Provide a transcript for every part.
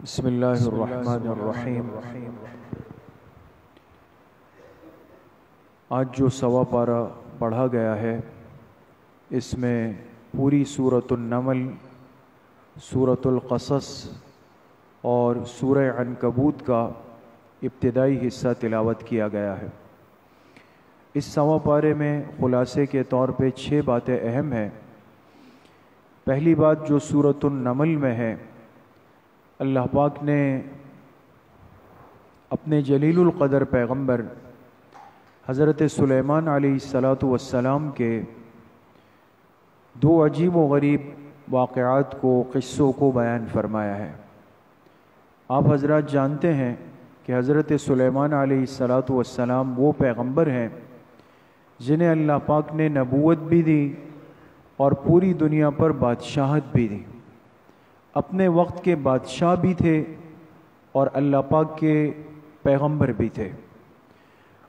بسم اللہ الرحمن الرحیم۔ آج جو سوا پارہ پڑھا گیا ہے اس میں پوری سورۃ النمل، سورۃ القصص اور سورہ عنکبوت کا ابتدائی حصہ تلاوت کیا گیا ہے۔ اس سوا پارے میں خلاصے کے طور پہ 6 باتیں اہم ہیں۔ پہلی بات جو سورۃ النمل میں ہے، اللہ پاک نے اپنے جلیل القدر پیغمبر حضرت سلیمان علیہ السلام کے 2 عجیب و غریب واقعات کو، قصوں کو بیان فرمایا ہے۔ آپ حضرات جانتے ہیں کہ حضرت سلیمان علیہ السلام وہ پیغمبر ہیں جنہیں اللہ پاک نے نبوت بھی دی اور پوری دنیا پر بادشاہت بھی دی۔ اپنے وقت کے بادشاہ بھی تھے اور اللہ پاک کے پیغمبر بھی تھے،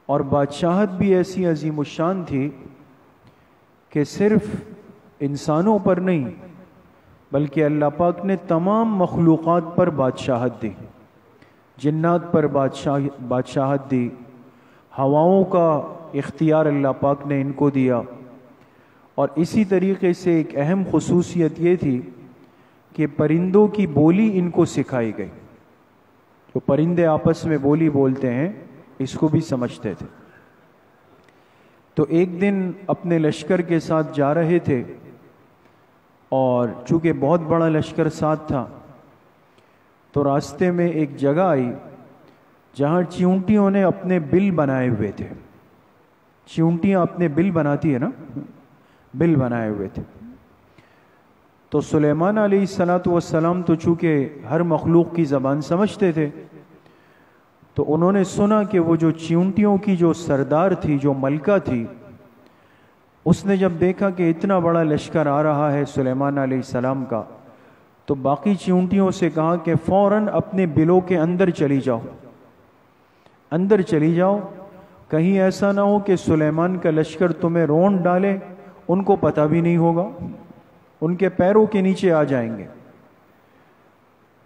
اور بادشاہت بھی ایسی عظیم الشان تھی کہ صرف انسانوں پر نہیں بلکہ اللہ پاک نے تمام مخلوقات پر بادشاہت دی۔ جنات پر بادشاہت دی، ہواؤں کا اختیار اللہ پاک نے ان کو دیا، اور اسی طریقے سے ایک اہم خصوصیت یہ تھی کہ پرندوں کی بولی ان کو سکھائی گئی۔ جو پرندے آپس میں بولی بولتے ہیں اس کو بھی سمجھتے تھے۔ تو ایک دن اپنے لشکر کے ساتھ جا رہے تھے، اور چونکہ بہت بڑا لشکر ساتھ تھا تو راستے میں ایک جگہ آئی جہاں چیونٹیوں نے اپنے بل بنائے ہوئے تھے۔ چیونٹیاں اپنے بل بناتی ہے نا، بل بنائے ہوئے تھے۔ تو سلیمان علیہ السلام تو چونکہ ہر مخلوق کی زبان سمجھتے تھے، تو انہوں نے سنا کہ وہ جو چیونٹیوں کی جو سردار تھی، جو ملکہ تھی، اس نے جب دیکھا کہ اتنا بڑا لشکر آ رہا ہے سلیمان علیہ السلام کا، تو باقی چیونٹیوں سے کہا کہ فوراً اپنے بلوں کے اندر چلی جاؤ، اندر چلی جاؤ، کہیں ایسا نہ ہو کہ سلیمان کا لشکر تمہیں رونڈ ڈالے، ان کو پتہ بھی نہیں ہوگا، ان کے پیروں کے نیچے آ جائیں گے۔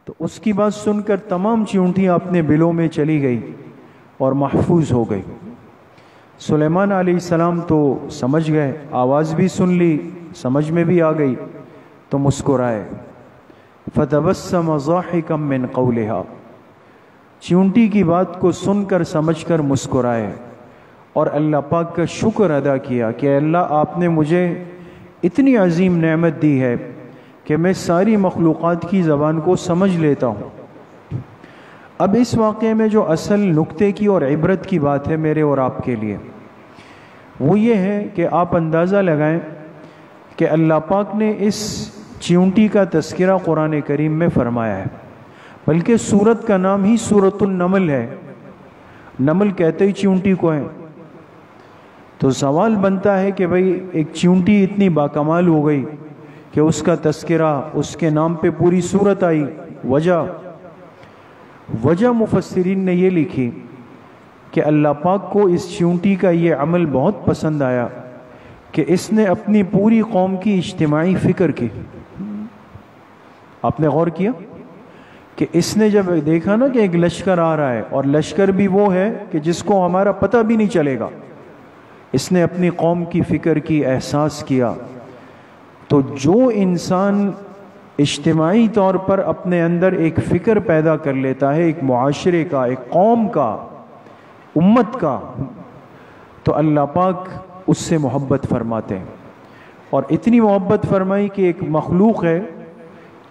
تو اس کی بات سن کر تمام چیونٹیاں اپنے بلوں میں چلی گئی اور محفوظ ہو گئی۔ سلیمان علیہ السلام تو سمجھ گئے، آواز بھی سن لی، سمجھ میں بھی آ گئی، تو مسکرائے۔ فتبسم ضاحکا من قولها، چیونٹی کی بات کو سن کر سمجھ کر مسکرائے، اور اللہ پاک کا شکر ادا کیا کہ اللہ آپ نے مجھے اتنی عظیم نعمت دی ہے کہ میں ساری مخلوقات کی زبان کو سمجھ لیتا ہوں۔ اب اس واقعے میں جو اصل نکتے کی اور عبرت کی بات ہے میرے اور آپ کے لیے، وہ یہ ہے کہ آپ اندازہ لگائیں کہ اللہ پاک نے اس چیونٹی کا تذکرہ قرآن کریم میں فرمایا ہے، بلکہ سورت کا نام ہی سورۃ النمل ہے۔ نمل کہتے ہی چیونٹی کو ہے۔ تو سوال بنتا ہے کہ بھئی ایک چیونٹی اتنی باکمال ہو گئی کہ اس کا تذکرہ، اس کے نام پہ پوری سورت آئی۔ وجہ مفسرین نے یہ لکھی کہ اللہ پاک کو اس چیونٹی کا یہ عمل بہت پسند آیا کہ اس نے اپنی پوری قوم کی اجتماعی فکر کی۔ آپ نے غور کیا کہ اس نے جب دیکھا نا کہ ایک لشکر آ رہا ہے، اور لشکر بھی وہ ہے کہ جس کو ہمارا پتہ بھی نہیں چلے گا، اس نے اپنی قوم کی فکر کی، احساس کیا۔ تو جو انسان اجتماعی طور پر اپنے اندر ایک فکر پیدا کر لیتا ہے، ایک معاشرے کا، ایک قوم کا، امت کا، تو اللہ پاک اس سے محبت فرماتے ہیں، اور اتنی محبت فرمائی کہ ایک مخلوق ہے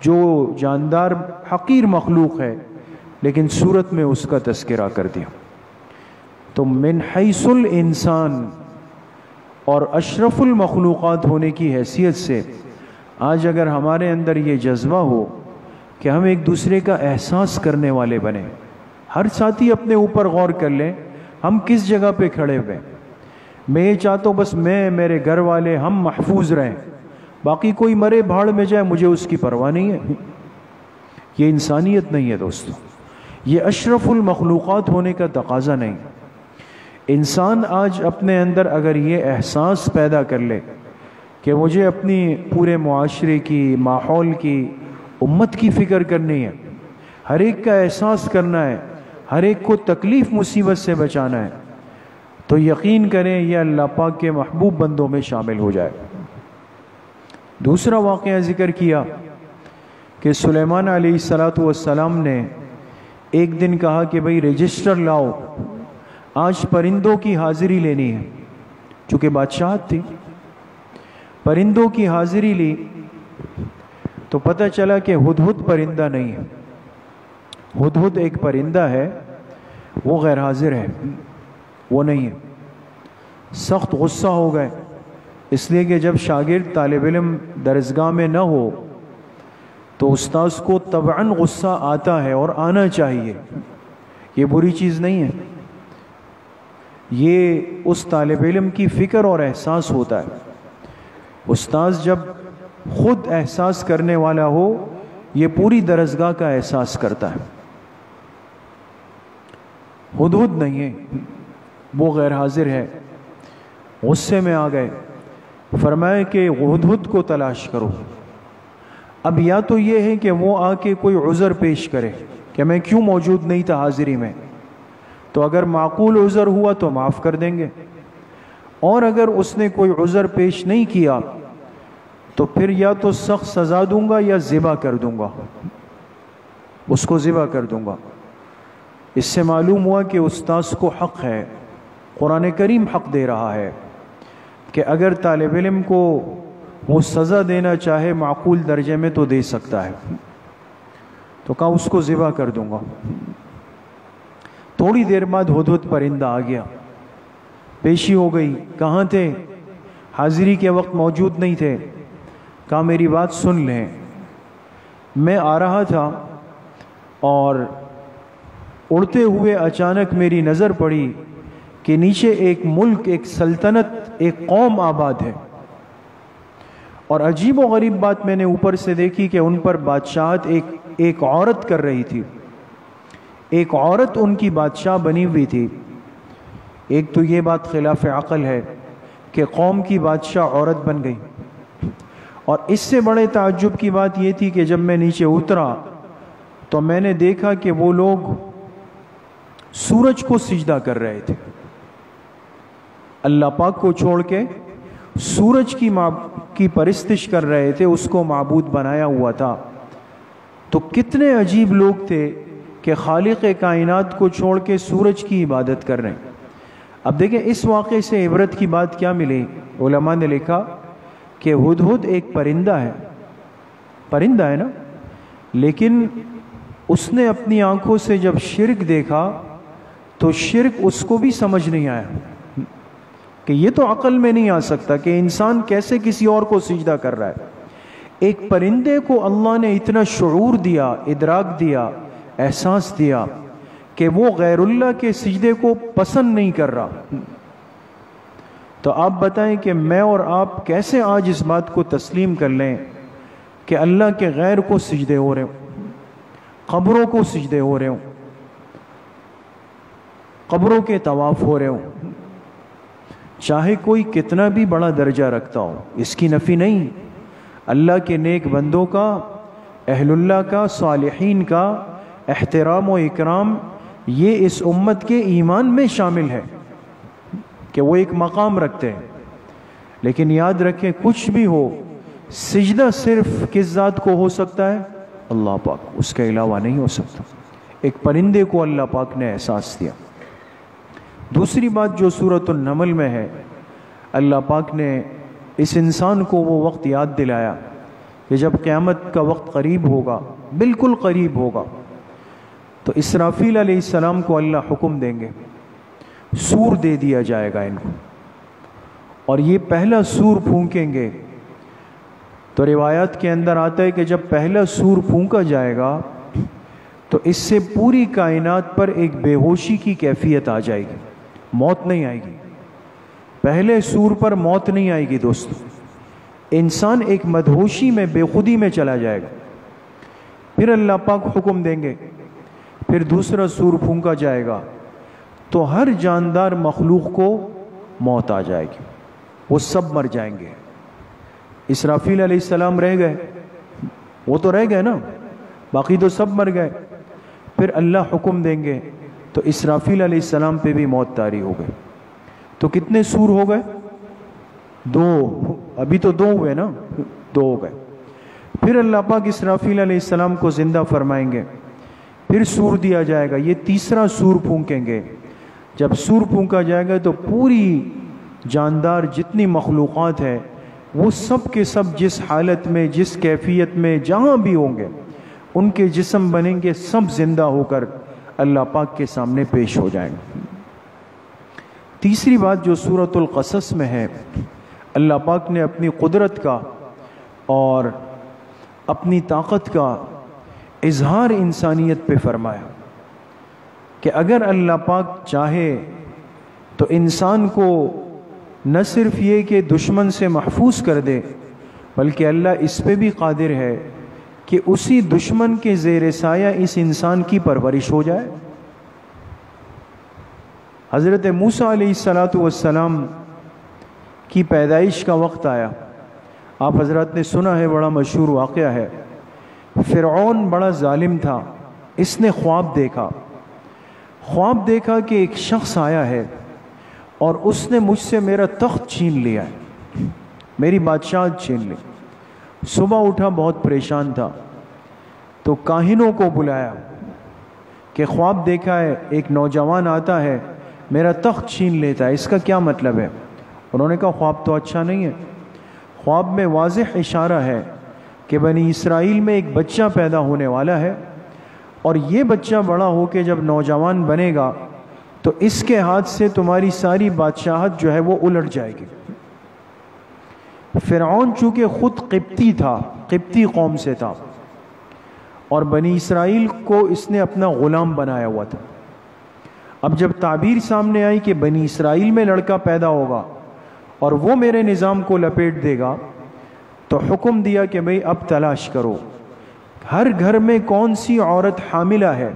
جو جاندار حقیر مخلوق ہے، لیکن صورت میں اس کا تذکرہ کر دیا۔ تو من حیث الانسان اور اشرف المخلوقات ہونے کی حیثیت سے آج اگر ہمارے اندر یہ جذبہ ہو کہ ہم ایک دوسرے کا احساس کرنے والے بنیں، ہر ساتھی اپنے اوپر غور کر لیں ہم کس جگہ پہ کھڑے ہوئے۔ میں یہ چاہتا ہوں بس میں، میرے گھر والے، ہم محفوظ رہیں، باقی کوئی مرے بھاڑ میں جائے، مجھے اس کی پرواہ نہیں ہے۔ یہ انسانیت نہیں ہے دوستو، یہ اشرف المخلوقات ہونے کا تقاضا نہیں۔ انسان آج اپنے اندر اگر یہ احساس پیدا کر لے کہ مجھے اپنی پورے معاشرے کی، ماحول کی، امت کی فکر کرنی ہے، ہر ایک کا احساس کرنا ہے، ہر ایک کو تکلیف مصیبت سے بچانا ہے، تو یقین کریں یہ اللہ پاک کے محبوب بندوں میں شامل ہو جائے۔ دوسرا واقعہ ذکر کیا کہ سلیمان علیہ السلام نے ایک دن کہا کہ بھئی رجسٹر لاؤ، آج پرندوں کی حاضری لینی ہے، چونکہ بادشاہت تھی۔ پرندوں کی حاضری لی تو پتہ چلا کہ ہدہد پرندہ نہیں ہے، ہدہد ایک پرندہ ہے، وہ غیر حاضر ہے، وہ نہیں ہے۔ سخت غصہ ہو گئے، اس لیے کہ جب شاگرد طالب علم درسگاہ میں نہ ہو تو استاذ کو طبعاً غصہ آتا ہے اور آنا چاہیے، یہ بری چیز نہیں ہے، یہ اس طالب علم کی فکر اور احساس ہوتا ہے۔ استاذ جب خود احساس کرنے والا ہو، یہ پوری درسگاہ کا احساس کرتا ہے۔ ہدہد نہیں ہے، وہ غیر حاضر ہے، غصے میں آ گئے، فرمایا کہ ہدہد کو تلاش کرو۔ اب یا تو یہ ہے کہ وہ آ کے کوئی عذر پیش کرے کہ میں کیوں موجود نہیں تھا حاضری میں، تو اگر معقول عذر ہوا تو معاف کر دیں گے، اور اگر اس نے کوئی عذر پیش نہیں کیا تو پھر یا تو سخت سزا دوں گا یا ذبح کر دوں گا، اس کو ذبح کر دوں گا۔ اس سے معلوم ہوا کہ استاذ کو حق ہے، قرآن کریم حق دے رہا ہے کہ اگر طالب علم کو وہ سزا دینا چاہے معقول درجے میں تو دے سکتا ہے، تو کہا اس کو ذبح کر دوں گا۔ تھوڑی دیر بعد ہدہد پرندہ آ گیا، پیشی ہو گئی، کہاں تھے؟ حاضری کے وقت موجود نہیں تھے۔ کہا میری بات سن لیں، میں آ رہا تھا اور اڑتے ہوئے اچانک میری نظر پڑی کہ نیچے ایک ملک، ایک سلطنت، ایک قوم آباد ہے، اور عجیب و غریب بات میں نے اوپر سے دیکھی کہ ان پر بادشاہت ایک عورت کر رہی تھی، ایک عورت ان کی بادشاہ بنی ہوئی تھی۔ ایک تو یہ بات خلاف عقل ہے کہ قوم کی بادشاہ عورت بن گئی، اور اس سے بڑے تعجب کی بات یہ تھی کہ جب میں نیچے اترا تو میں نے دیکھا کہ وہ لوگ سورج کو سجدہ کر رہے تھے، اللہ پاک کو چھوڑ کے سورج کی پرستش کر رہے تھے، اس کو معبود بنایا ہوا تھا۔ تو کتنے عجیب لوگ تھے کہ خالق کائنات کو چھوڑ کے سورج کی عبادت کر رہے ہیں۔ اب دیکھیں اس واقعے سے عبرت کی بات کیا ملی؟ علماء نے لکھا کہ ہدہد ایک پرندہ ہے، پرندہ ہے نا، لیکن اس نے اپنی آنکھوں سے جب شرک دیکھا تو شرک اس کو بھی سمجھ نہیں آیا کہ یہ تو عقل میں نہیں آ سکتا کہ انسان کیسے کسی اور کو سجدہ کر رہا ہے۔ ایک پرندے کو اللہ نے اتنا شعور دیا، ادراک دیا، احساس دیا کہ وہ غیر اللہ کے سجدے کو پسند نہیں کر رہا۔ تو آپ بتائیں کہ میں اور آپ کیسے آج اس بات کو تسلیم کر لیں کہ اللہ کے غیر کو سجدے ہو رہے ہوں، قبروں کو سجدے ہو رہے ہوں، قبروں کے طواف ہو رہے ہوں، چاہے کوئی کتنا بھی بڑا درجہ رکھتا ہو، اس کی نفی نہیں۔ اللہ کے نیک بندوں کا، اہل اللہ کا، صالحین کا احترام و اکرام یہ اس امت کے ایمان میں شامل ہے کہ وہ ایک مقام رکھتے ہیں، لیکن یاد رکھیں کچھ بھی ہو، سجدہ صرف کس ذات کو ہو سکتا ہے؟ اللہ پاک، اس کے علاوہ نہیں ہو سکتا۔ ایک پرندے کو اللہ پاک نے احساس دیا۔ دوسری بات جو سورۃ النمل میں ہے، اللہ پاک نے اس انسان کو وہ وقت یاد دلایا کہ جب قیامت کا وقت قریب ہوگا، بالکل قریب ہوگا، تو اسرافیل علیہ السلام کو اللہ حکم دیں گے، سور دے دیا جائے گا ان کو، اور یہ پہلا سور پھونکیں گے۔ تو روایات کے اندر آتا ہے کہ جب پہلا سور پھونکا جائے گا تو اس سے پوری کائنات پر ایک بے ہوشی کی کیفیت آ جائے گی، موت نہیں آئے گی۔ پہلے سور پر موت نہیں آئے گی دوستو، انسان ایک مدہوشی میں، بے خودی میں چلا جائے گا۔ پھر اللہ پاک حکم دیں گے، پھر دوسرا سور پھونکا جائے گا تو ہر جاندار مخلوق کو موت آ جائے گی، وہ سب مر جائیں گے۔ اسرافیل علیہ السلام رہ گئے، وہ تو رہ گئے نا، باقی تو سب مر گئے۔ پھر اللہ حکم دیں گے تو اسرافیل علیہ السلام پہ بھی موت طاری ہو گئے. تو کتنے سور ہو گئے؟ 2. ابھی تو 2 ہوئے نا، 2 ہو گئے. پھر اللہ پاک اسرافیل علیہ السلام کو زندہ فرمائیں گے، پھر سور دیا جائے گا، یہ تیسرا سور پھونکیں گے. جب سور پھونکا جائے گا تو پوری جاندار جتنی مخلوقات ہے وہ سب کے سب جس حالت میں، جس کیفیت میں جہاں بھی ہوں گے، ان کے جسم بنیں گے، سب زندہ ہو کر اللہ پاک کے سامنے پیش ہو جائیں گے. تیسری بات جو سورۃ القصص میں ہے، اللہ پاک نے اپنی قدرت کا اور اپنی طاقت کا اظہار انسانیت پہ فرمایا کہ اگر اللہ پاک چاہے تو انسان کو نہ صرف یہ کہ دشمن سے محفوظ کر دے، بلکہ اللہ اس پہ بھی قادر ہے کہ اسی دشمن کے زیر سایہ اس انسان کی پرورش ہو جائے. حضرت موسیٰ علیہ السلام کی پیدائش کا وقت آیا. آپ حضرات نے سنا ہے، بڑا مشہور واقعہ ہے. فرعون بڑا ظالم تھا. اس نے خواب دیکھا کہ ایک شخص آیا ہے اور اس نے مجھ سے میرا تخت چھین لیا ہے، میری بادشاہت چھین لی. صبح اٹھا، بہت پریشان تھا، تو کاہنوں کو بلایا کہ خواب دیکھا ہے، ایک نوجوان آتا ہے میرا تخت چھین لیتا ہے، اس کا کیا مطلب ہے؟ انہوں نے کہا خواب تو اچھا نہیں ہے. خواب میں واضح اشارہ ہے کہ بنی اسرائیل میں ایک بچہ پیدا ہونے والا ہے، اور یہ بچہ بڑا ہو کے جب نوجوان بنے گا تو اس کے ہاتھ سے تمہاری ساری بادشاہت جو ہے وہ الٹ جائے گی. فرعون چونکہ خود قبطی تھا، قبطی قوم سے تھا، اور بنی اسرائیل کو اس نے اپنا غلام بنایا ہوا تھا. اب جب تعبیر سامنے آئی کہ بنی اسرائیل میں لڑکا پیدا ہوگا اور وہ میرے نظام کو لپیٹ دے گا، تو حکم دیا کہ بھئی اب تلاش کرو، ہر گھر میں کون سی عورت حاملہ ہے،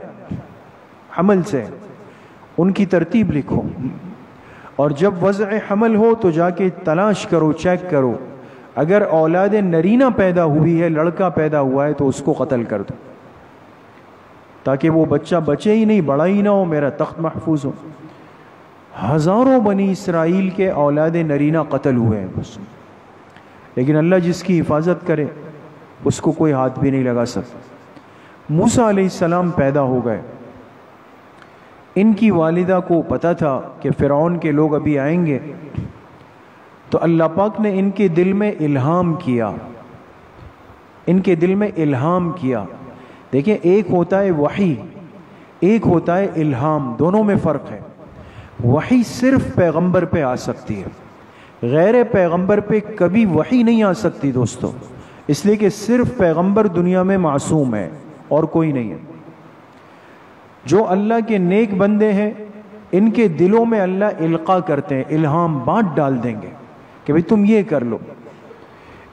حمل سے، ان کی ترتیب لکھو، اور جب وضع حمل ہو تو جا کے تلاش کرو، چیک کرو، اگر اولاد نرینہ پیدا ہوئی ہے، لڑکا پیدا ہوا ہے، تو اس کو قتل کر دو، تاکہ وہ بچہ بچے ہی نہیں، بڑا ہی نہ ہو، میرا تخت محفوظ ہو. ہزاروں بنی اسرائیل کے اولاد نرینہ قتل ہوئے ہیں بس. لیکن اللہ جس کی حفاظت کرے اس کو کوئی ہاتھ بھی نہیں لگا سکتا. موسیٰ علیہ السلام پیدا ہو گئے. ان کی والدہ کو پتہ تھا کہ فرعون کے لوگ ابھی آئیں گے، تو اللہ پاک نے ان کے دل میں الہام کیا. دیکھیں، ایک ہوتا ہے وحی، ایک ہوتا ہے الہام، دونوں میں فرق ہے. وحی صرف پیغمبر پہ آ سکتی ہے، غیر پیغمبر پہ کبھی وحی نہیں آ سکتی دوستو، اس لیے کہ صرف پیغمبر دنیا میں معصوم ہے اور کوئی نہیں ہے. جو اللہ کے نیک بندے ہیں ان کے دلوں میں اللہ القاء کرتے ہیں، الہام، بات ڈال دیں گے کہ بھئی تم یہ کر لو.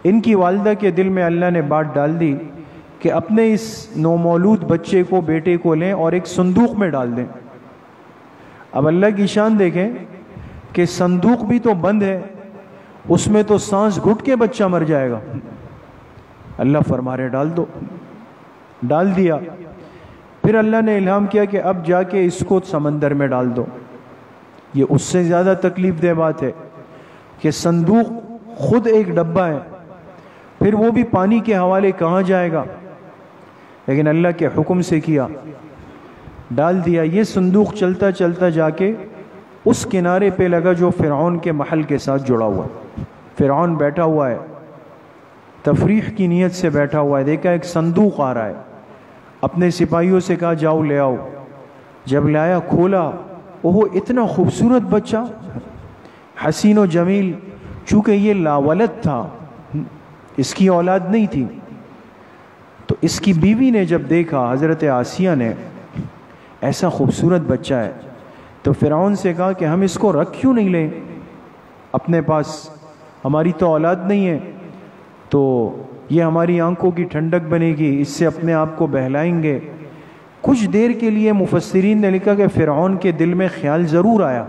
ان کی والدہ کے دل میں اللہ نے بات ڈال دی کہ اپنے اس نومولود بچے کو، بیٹے کو لیں اور ایک صندوق میں ڈال دیں. اب اللہ کی شان دیکھیں کہ صندوق بھی تو بند ہے، اس میں تو سانس گھٹ کے بچہ مر جائے گا. اللہ فرما رہے ڈال دو، ڈال دیا. پھر اللہ نے الہام کیا کہ اب جا کے اس کو سمندر میں ڈال دو. یہ اس سے زیادہ تکلیف دہ بات ہے کہ صندوق خود ایک ڈبہ ہے، پھر وہ بھی پانی کے حوالے کہاں جائے گا؟ لیکن اللہ کے حکم سے کیا، ڈال دیا. یہ صندوق چلتا چلتا جا کے اس کنارے پہ لگا جو فرعون کے محل کے ساتھ جڑا ہوا. فرعون بیٹھا ہوا ہے، تفریح کی نیت سے بیٹھا ہوا ہے، دیکھا ایک صندوق آ رہا ہے، اپنے سپاہیوں سے کہا جاؤ لے آؤ. جب لایا، کھولا، وہ اتنا خوبصورت بچہ، حسین و جمیل، چونکہ یہ لاولد تھا، اس کی اولاد نہیں تھی، تو اس کی بیوی نے جب دیکھا، حضرت آسیہ نے، ایسا خوبصورت بچہ ہے، تو فرعون سے کہا کہ ہم اس کو رکھ کیوں نہیں لیں اپنے پاس، ہماری تو اولاد نہیں ہے، تو یہ ہماری آنکھوں کی ٹھنڈک بنے گی، اس سے اپنے آپ کو بہلائیں گے. کچھ دیر کے لیے مفسرین نے لکھا کہ فرعون کے دل میں خیال ضرور آیا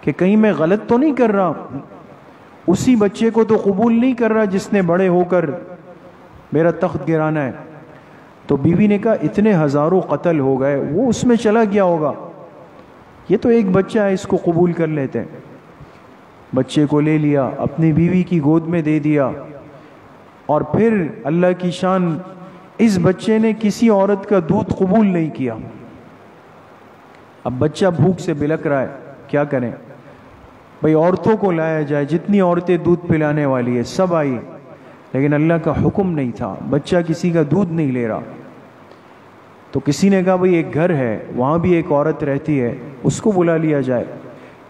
کہ کہیں میں غلط تو نہیں کر رہا، اسی بچے کو تو قبول نہیں کر رہا جس نے بڑے ہو کر میرا تخت گرانا ہے. تو بیوی نے کہا اتنے ہزاروں قتل ہو گئے، وہ اس میں چلا گیا ہوگا، یہ تو ایک بچہ ہے، اس کو قبول کر لیتے ہیں۔ بچے کو لے لیا، اپنی بیوی کی گود میں دے دیا، اور پھر اللہ کی شان، اس بچے نے کسی عورت کا دودھ قبول نہیں کیا۔ اب بچہ بھوک سے بلک رہا ہے، کیا کریں؟ بھئی عورتوں کو لایا جائے، جتنی عورتیں دودھ پلانے والی ہے سب آئی، لیکن اللہ کا حکم نہیں تھا، بچہ کسی کا دودھ نہیں لے رہا۔ تو کسی نے کہا بھئی ایک گھر ہے، وہاں بھی ایک عورت رہتی ہے، اس کو بلا لیا جائے۔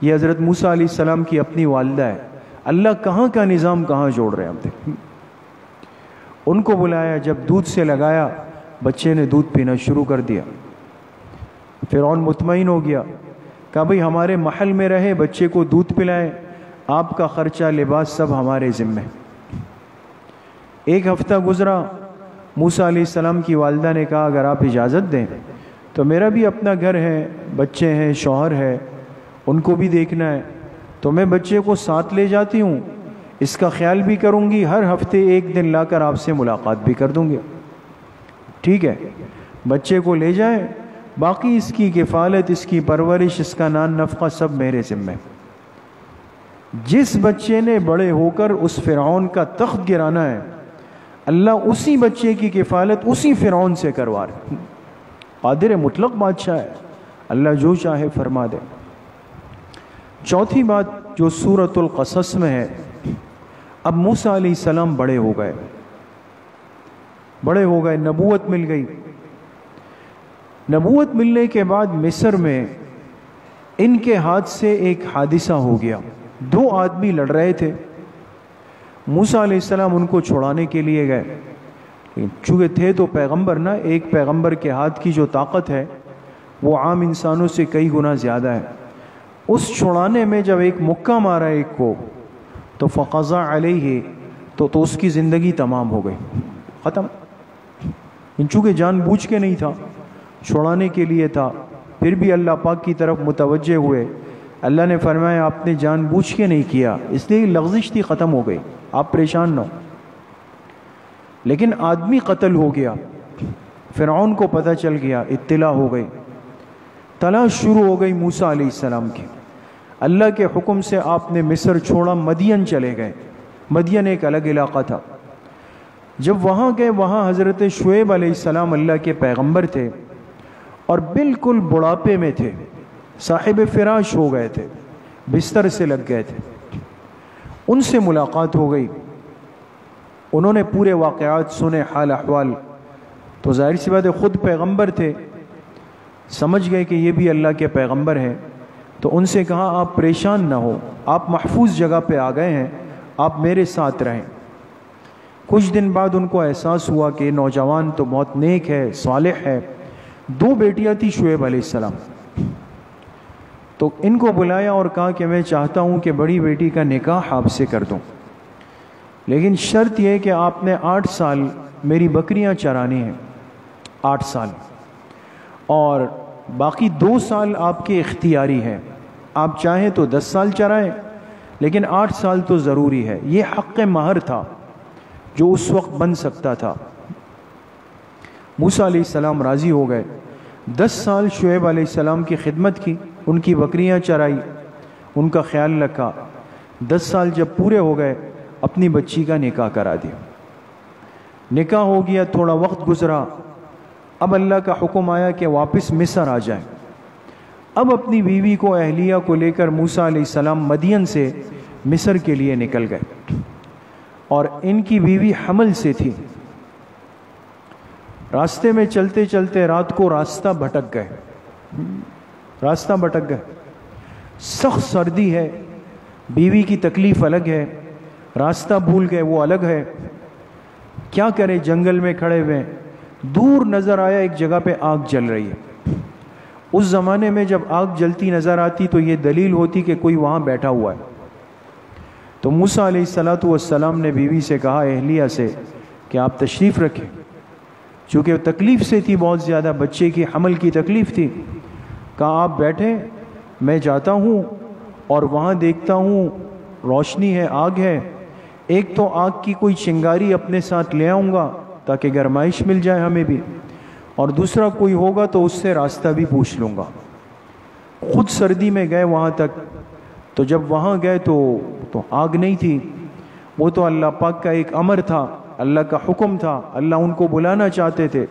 یہ حضرت موسیٰ علیہ السلام کی اپنی والدہ ہے۔ اللہ کہاں کا نظام کہاں جوڑ رہے ہیں ہم دیکھ۔ ان کو بلایا، جب دودھ سے لگایا، بچے نے دودھ پینا شروع کر دیا۔ فرعون مطمئن ہو گیا، کہا بھئی ہمارے محل میں رہے، بچے کو دودھ پلائیں، آپ کا خرچہ لباس سب ہمارے ذمہ۔ ایک ہفتہ گزرا، موسیٰ علیہ السلام کی والدہ نے کہا اگر آپ اجازت دیں تو میرا بھی اپنا گھر ہے، بچے ہیں، شوہر ہے، ان کو بھی دیکھنا ہے، تو میں بچے کو ساتھ لے جاتی ہوں، اس کا خیال بھی کروں گی، ہر ہفتے ایک دن لا کر آپ سے ملاقات بھی کر دوں گی۔ ٹھیک ہے، بچے کو لے جائیں، باقی اس کی کفالت، اس کی پرورش، اس کا نان نفقہ سب میرے ذمہ۔ جس بچے نے بڑے ہو کر اس فرعون کا تخت گرانا ہے، اللہ اسی بچے کی کفالت اسی فرعون سے کروا رہے۔ قادر مطلق بادشاہ ہے، اللہ جو چاہے فرما دے۔ چوتھی بات جو سورۃ القصص میں ہے، اب موسیٰ علیہ السلام بڑے ہو گئے، نبوت مل گئی۔ نبوت ملنے کے بعد مصر میں ان کے ہاتھ سے ایک حادثہ ہو گیا۔ دو آدمی لڑ رہے تھے، موسیٰ علیہ السلام ان کو چھڑانے کے لیے گئے، چونکہ تھے تو پیغمبر نا، ایک پیغمبر کے ہاتھ کی جو طاقت ہے وہ عام انسانوں سے کئی گنا زیادہ ہے۔ اس چھڑانے میں جب ایک مکہ مارا ایک کو تو فقضى علیہ، تو اس کی زندگی تمام ہو گئی، ختم۔ چونکہ جان بوجھ کے نہیں تھا، چھڑانے کے لیے تھا، پھر بھی اللہ پاک کی طرف متوجہ ہوئے، اللہ نے فرمایا آپ نے جان بوجھ کے نہیں کیا، اس لیے لغزش تھی، ختم ہو گئی، آپ پریشان نہ ہو۔ لیکن آدمی قتل ہو گیا، فرعون کو پتہ چل گیا، اطلاع ہو گئی، تلاش شروع ہو گئی موسیٰ علیہ السلام کی۔ اللہ کے حکم سے آپ نے مصر چھوڑا، مدین چلے گئے۔ مدین ایک الگ علاقہ تھا۔ جب وہاں گئے، وہاں حضرت شعیب علیہ السلام اللہ کے پیغمبر تھے، اور بالکل بڑھاپے میں تھے، صاحب فراش ہو گئے تھے، بستر سے لگ گئے تھے۔ ان سے ملاقات ہو گئی، انہوں نے پورے واقعات سنے، حال احوال، تو ظاہر سی بات ہے خود پیغمبر تھے، سمجھ گئے کہ یہ بھی اللہ کے پیغمبر ہیں، تو ان سے کہا آپ پریشان نہ ہو، آپ محفوظ جگہ پہ آ گئے ہیں، آپ میرے ساتھ رہیں۔ کچھ دن بعد ان کو احساس ہوا کہ نوجوان تو بہت نیک ہے، صالح ہے۔ دو بیٹیاں تھی شعیب علیہ السلام، تو ان کو بلایا اور کہا کہ میں چاہتا ہوں کہ بڑی بیٹی کا نکاح آپ سے کر دوں، لیکن شرط یہ کہ آپ نے 8 سال میری بکریاں چرانی ہیں، 8 سال، اور باقی 2 سال آپ کے اختیاری ہیں، آپ چاہیں تو 10 سال چرائیں، لیکن 8 سال تو ضروری ہے۔ یہ حق مہر تھا جو اس وقت بن سکتا تھا۔ موسیٰ علیہ السلام راضی ہو گئے، 10 سال شعیب علیہ السلام کی خدمت کی، ان کی بکریاں چرائی، ان کا خیال رکھا۔ 10 سال جب پورے ہو گئے، اپنی بچی کا نکاح کرا دیا۔ نکاح ہو گیا، تھوڑا وقت گزرا، اب اللہ کا حکم آیا کہ واپس مصر آ جائیں۔ اب اپنی بیوی کو، اہلیہ کو لے کر موسیٰ علیہ السلام مدین سے مصر کے لیے نکل گئے، اور ان کی بیوی حمل سے تھی۔ راستے میں چلتے چلتے رات کو راستہ بھٹک گئے، سخت سردی ہے، بیوی کی تکلیف الگ ہے، راستہ بھول گئے وہ الگ ہے، کیا کرے؟ جنگل میں کھڑے ہوئے، دور نظر آیا ایک جگہ پہ آگ جل رہی ہے۔ اس زمانے میں جب آگ جلتی نظر آتی تو یہ دلیل ہوتی کہ کوئی وہاں بیٹھا ہوا ہے۔ تو موسیٰ علیہ السلام نے بیوی سے کہا، اہلیہ سے، کہ آپ تشریف رکھیں، چونکہ تکلیف سے تھی بہت زیادہ، بچے کی حمل کی تکلیف تھی۔ کہا آپ بیٹھیں، میں جاتا ہوں اور وہاں دیکھتا ہوں روشنی ہے، آگ ہے، ایک تو آگ کی کوئی چنگاری اپنے ساتھ لے آؤں گا تاکہ گرمائش مل جائے ہمیں بھی، اور دوسرا کوئی ہوگا تو اس سے راستہ بھی پوچھ لوں گا۔ خود سردی میں گئے وہاں تک، تو جب وہاں گئے تو آگ نہیں تھی، وہ تو اللہ پاک کا ایک امر تھا، اللہ کا حکم تھا، اللہ ان کو بلانا چاہتے تھے۔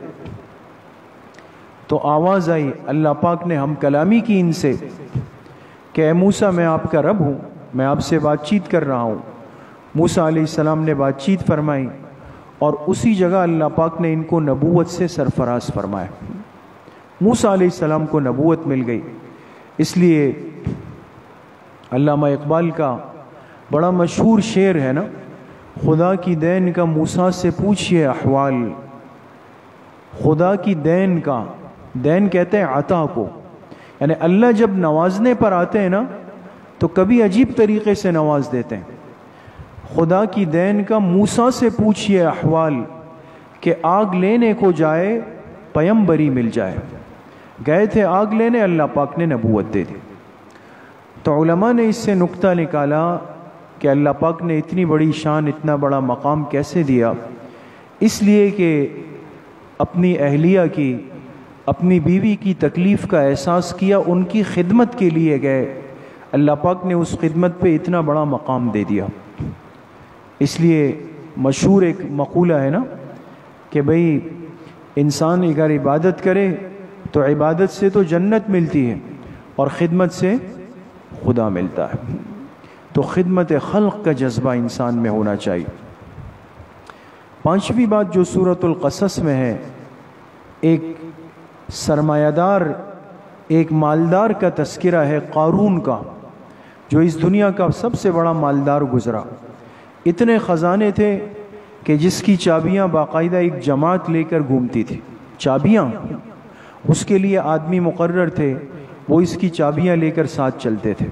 تو آواز آئی، اللہ پاک نے ہم کلامی کی ان سے کہ اے موسیٰ میں آپ کا رب ہوں، میں آپ سے بات چیت کر رہا ہوں۔ موسیٰ علیہ السلام نے بات چیت فرمائی، اور اسی جگہ اللہ پاک نے ان کو نبوت سے سرفراز فرمایا۔ موسیٰ علیہ السلام کو نبوت مل گئی۔ اس لیے علامہ اقبال کا بڑا مشہور شعر ہے نا، خدا کی دین کا موسیٰ سے پوچھئے احوال۔ خدا کی دین کا، دین کہتے ہیں عطا کو، یعنی اللہ جب نوازنے پر آتے ہیں نا تو کبھی عجیب طریقے سے نواز دیتے ہیں۔ خدا کی دین کا موسیٰ سے پوچھئے احوال، کہ آگ لینے کو جائے پیمبری مل جائے۔ گئے تھے آگ لینے، اللہ پاک نے نبوت دے دی۔ تو علماء نے اس سے نکتہ نکالا کہ اللہ پاک نے اتنی بڑی شان، اتنا بڑا مقام کیسے دیا؟ اس لیے کہ اپنی اہلیہ کی، اپنی بیوی کی تکلیف کا احساس کیا، ان کی خدمت کے لیے گئے، اللہ پاک نے اس خدمت پہ اتنا بڑا مقام دے دیا۔ اس لیے مشہور ایک مقولہ ہے نا کہ بھئی انسان اگر عبادت کرے تو عبادت سے تو جنت ملتی ہے اور خدمت سے خدا ملتا ہے۔ تو خدمت خلق کا جذبہ انسان میں ہونا چاہیے۔ پانچویں بات جو سورۃ القصص میں ہے، ایک سرمایہ دار، ایک مالدار کا تذکرہ ہے، قارون کا، جو اس دنیا کا سب سے بڑا مالدار گزرا۔ اتنے خزانے تھے کہ جس کی چابیاں باقاعدہ ایک جماعت لے کر گھومتی تھی۔ چابیاں، اس کے لیے آدمی مقرر تھے، وہ اس کی چابیاں لے کر ساتھ چلتے تھے۔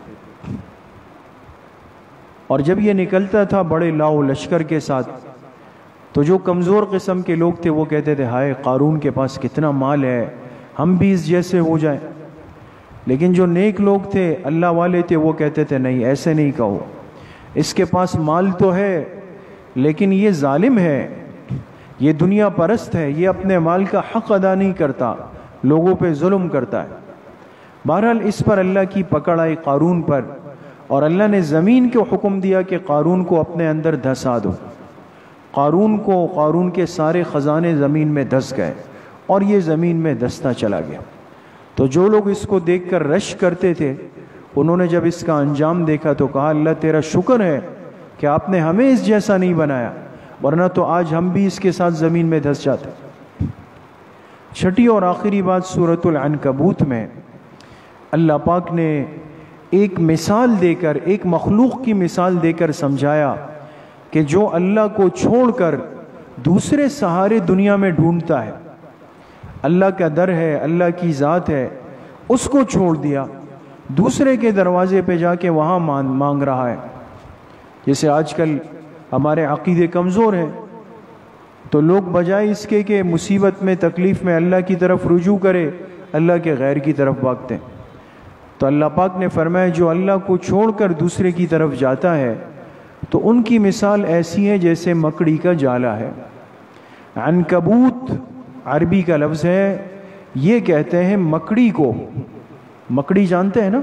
اور جب یہ نکلتا تھا بڑے لاؤ لشکر کے ساتھ، تو جو کمزور قسم کے لوگ تھے وہ کہتے تھے ہائے قارون کے پاس کتنا مال ہے، ہم بھی اس جیسے ہو جائیں۔ لیکن جو نیک لوگ تھے، اللہ والے تھے، وہ کہتے تھے نہیں، ایسے نہیں کہو، اس کے پاس مال تو ہے لیکن یہ ظالم ہے، یہ دنیا پرست ہے، یہ اپنے مال کا حق ادا نہیں کرتا، لوگوں پہ ظلم کرتا ہے۔ بہرحال اس پر اللہ کی پکڑ آئی قارون پر، اور اللہ نے زمین کو حکم دیا کہ قارون کو اپنے اندر دھسا دو۔ قارون کے سارے خزانے زمین میں دھس گئے، اور یہ زمین میں دھستا چلا گیا۔ تو جو لوگ اس کو دیکھ کر رش کرتے تھے، انہوں نے جب اس کا انجام دیکھا تو کہا اللہ تیرا شکر ہے کہ آپ نے ہمیں اس جیسا نہیں بنایا، ورنہ تو آج ہم بھی اس کے ساتھ زمین میں دھس جاتے۔ چھٹی اور آخری بات سورۃ العنکبوت میں اللہ پاک نے ایک مثال دے کر، ایک مخلوق کی مثال دے کر سمجھایا کہ جو اللہ کو چھوڑ کر دوسرے سہارے دنیا میں ڈھونڈتا ہے، اللہ کا در ہے، اللہ کی ذات ہے، اس کو چھوڑ دیا، دوسرے کے دروازے پہ جا کے وہاں مانگ رہا ہے۔ جیسے آج کل ہمارے عقیدے کمزور ہیں، تو لوگ بجائے اس کے کہ مصیبت میں، تکلیف میں اللہ کی طرف رجوع کرے، اللہ کے غیر کی طرف بھاگتے ہیں۔ تو اللہ پاک نے فرمایا جو اللہ کو چھوڑ کر دوسرے کی طرف جاتا ہے تو ان کی مثال ایسی ہے جیسے مکڑی کا جالا ہے۔ عنکبوت عربی کا لفظ ہے، یہ کہتے ہیں مکڑی کو، مکڑی جانتے ہیں نا،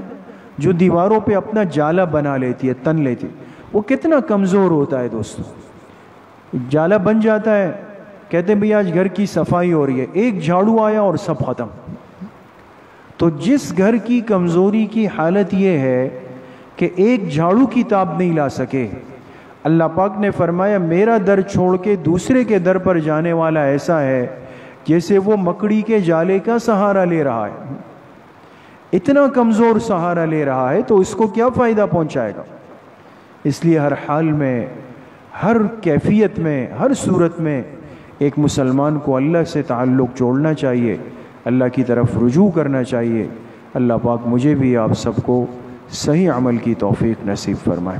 جو دیواروں پہ اپنا جالا بنا لیتی ہے، تن لیتی ہے، وہ کتنا کمزور ہوتا ہے دوستو۔ جالا بن جاتا ہے، کہتے ہیں بھئی آج گھر کی صفائی ہو رہی ہے، ایک جھاڑو آیا اور سب ختم۔ تو جس گھر کی کمزوری کی حالت یہ ہے کہ ایک جھاڑو کی تاب نہیں لا سکے، اللہ پاک نے فرمایا میرا در چھوڑ کے دوسرے کے در پر جانے والا ایسا ہے جیسے وہ مکڑی کے جالے کا سہارا لے رہا ہے، اتنا کمزور سہارا لے رہا ہے، تو اس کو کیا فائدہ پہنچائے گا۔ اس لیے ہر حال میں، ہر کیفیت میں، ہر صورت میں ایک مسلمان کو اللہ سے تعلق جوڑنا چاہیے، اللہ کی طرف رجوع کرنا چاہیے۔ اللہ پاک مجھے بھی آپ سب کو صحیح عمل کی توفیق نصیب فرمائے۔